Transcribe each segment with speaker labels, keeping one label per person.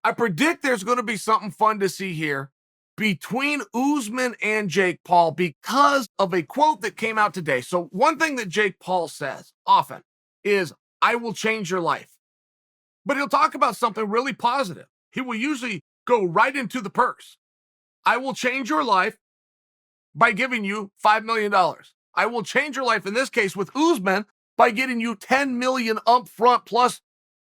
Speaker 1: I predict there's going to be something fun to see here between Usman and Jake Paul because of a quote that came out today. So one thing that Jake Paul says often is, I will change your life. But he'll talk about something really positive. He will usually go right into the purse. I will change your life by giving you $5 million. I will change your life, in this case with Usman, by getting you 10 million up front plus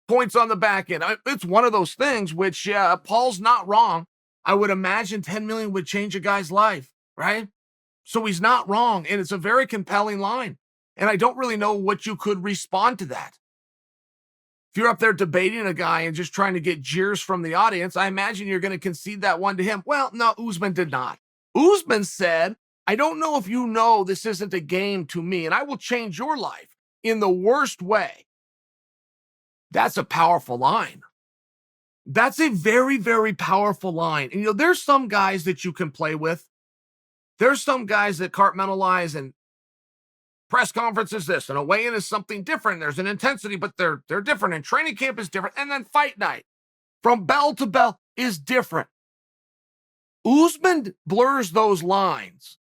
Speaker 1: points on the back end. It's one of those things which, Paul's not wrong. I would imagine 10 million would change a guy's life, right? So he's not wrong, and it's a very compelling line. And I don't really know what you could respond to that. If you're up there debating a guy and just trying to get jeers from the audience, I imagine you're going to concede that one to him. Well, no, Usman did not. Usman said, I don't know if you know this isn't a game to me, and I will change your life in the worst way. That's a powerful line. That's a very, very powerful line. And, there's some guys that you can play with. There's some guys that compartmentalize, and press conference is this, and a weigh-in is something different. There's an intensity, but they're different, and training camp is different, and then fight night from bell to bell is different. Usman blurs those lines,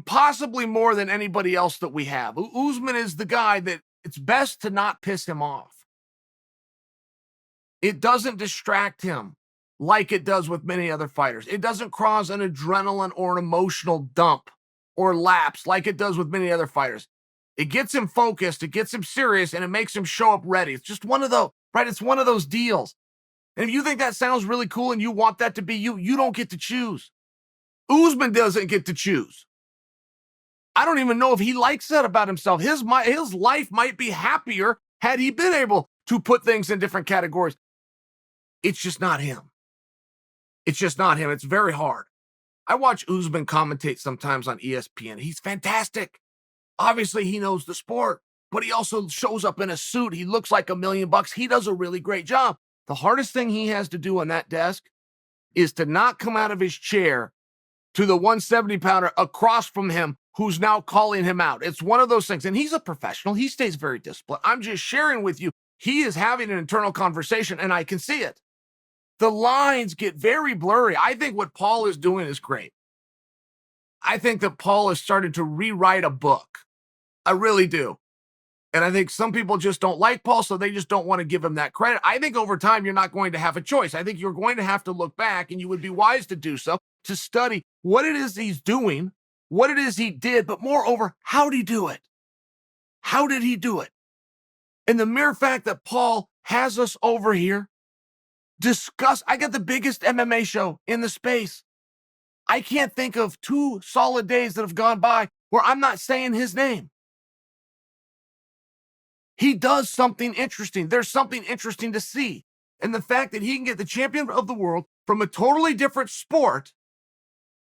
Speaker 1: possibly more than anybody else that we have. Usman is the guy that it's best to not piss him off. It doesn't distract him like it does with many other fighters. It doesn't cause an adrenaline or an emotional dump or lapse like it does with many other fighters. It gets him focused, it gets him serious, and it makes him show up ready. It's just one of those, right? It's one of those deals. And if you think that sounds really cool and you want that to be you, you don't get to choose. Usman doesn't get to choose. I don't even know if he likes that about himself. His life might be happier had he been able to put things in different categories. It's just not him. It's just not him. It's very hard. I watch Usman commentate sometimes on ESPN. He's fantastic. Obviously, he knows the sport, but he also shows up in a suit. He looks like $1 million. He does a really great job. The hardest thing he has to do on that desk is to not come out of his chair to the 170-pounder across from him who's now calling him out. It's one of those things. And he's a professional. He stays very disciplined. I'm just sharing with you. He is having an internal conversation, and I can see it. The lines get very blurry. I think what Paul is doing is great. I think that Paul has started to rewrite a book. I really do. And I think some people just don't like Paul, so they just don't want to give him that credit. I think over time, you're not going to have a choice. I think you're going to have to look back, and you would be wise to do so, to study what it is he's doing, what it is he did, but moreover, how did he do it? How did he do it? And the mere fact that Paul has us over here I got the biggest MMA show in the space. I can't think of 2 solid days that have gone by where I'm not saying his name. He does something interesting. There's something interesting to see. And the fact that he can get the champion of the world from a totally different sport,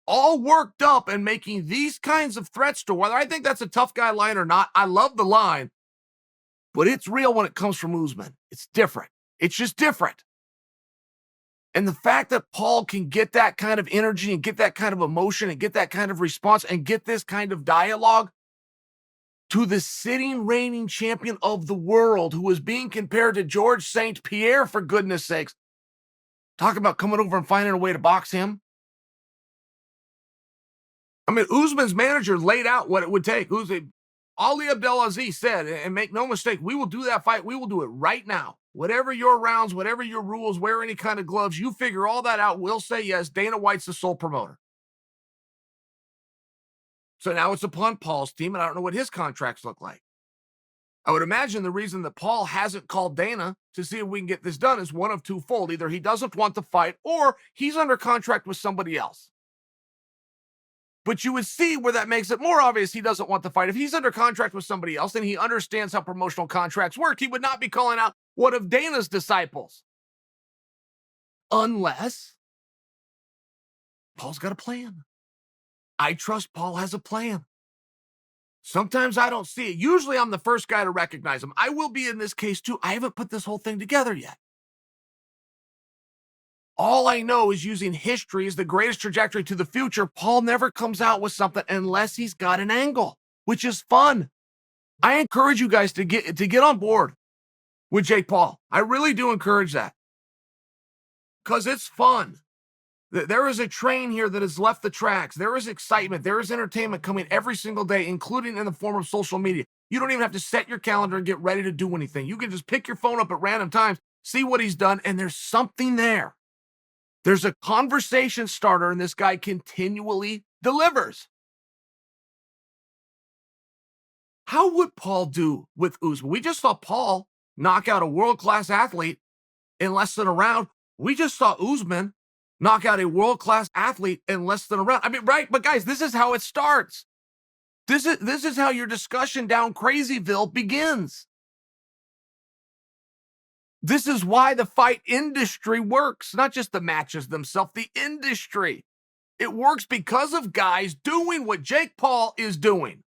Speaker 1: all worked up and making these kinds of threats to whether I think that's a tough guy line or not. I love the line, but it's real when it comes from Usman. It's different. It's just different. And the fact that Paul can get that kind of energy and get that kind of emotion and get that kind of response and get this kind of dialogue to the sitting reigning champion of the world who is being compared to George St. Pierre, for goodness sakes. Talk about coming over and finding a way to box him. I mean, Usman's manager laid out what it would take. Ali Abdelaziz said, and make no mistake, we will do that fight. We will do it right now. Whatever your rounds, whatever your rules, wear any kind of gloves, you figure all that out. We'll say yes. Dana White's the sole promoter. So now it's upon Paul's team, and I don't know what his contracts look like. I would imagine the reason that Paul hasn't called Dana to see if we can get this done is one of twofold. Either he doesn't want the fight, or he's under contract with somebody else. But you would see where that makes it more obvious he doesn't want the fight. If he's under contract with somebody else and he understands how promotional contracts work, he would not be calling out one of Dana's disciples. Unless Paul's got a plan. I trust Paul has a plan. Sometimes I don't see it. Usually I'm the first guy to recognize him. I will be in this case too. I haven't put this whole thing together yet. All I know is using history as the greatest trajectory to the future. Paul never comes out with something unless he's got an angle, which is fun. I encourage you guys to get on board with Jake Paul. I really do encourage that. because it's fun. There is a train here that has left the tracks. There is excitement. There is entertainment coming every single day, including in the form of social media. You don't even have to set your calendar and get ready to do anything. You can just pick your phone up at random times, see what he's done, and there's something there. There's a conversation starter, and this guy continually delivers. How would Paul do with Usman? We just saw Paul knock out a world-class athlete in less than a round. We just saw Usman knock out a world-class athlete in less than a round. I mean, right? But guys, this is how it starts. This is how your discussion down Crazyville begins. This is why the fight industry works, not just the matches themselves, the industry. It works because of guys doing what Jake Paul is doing.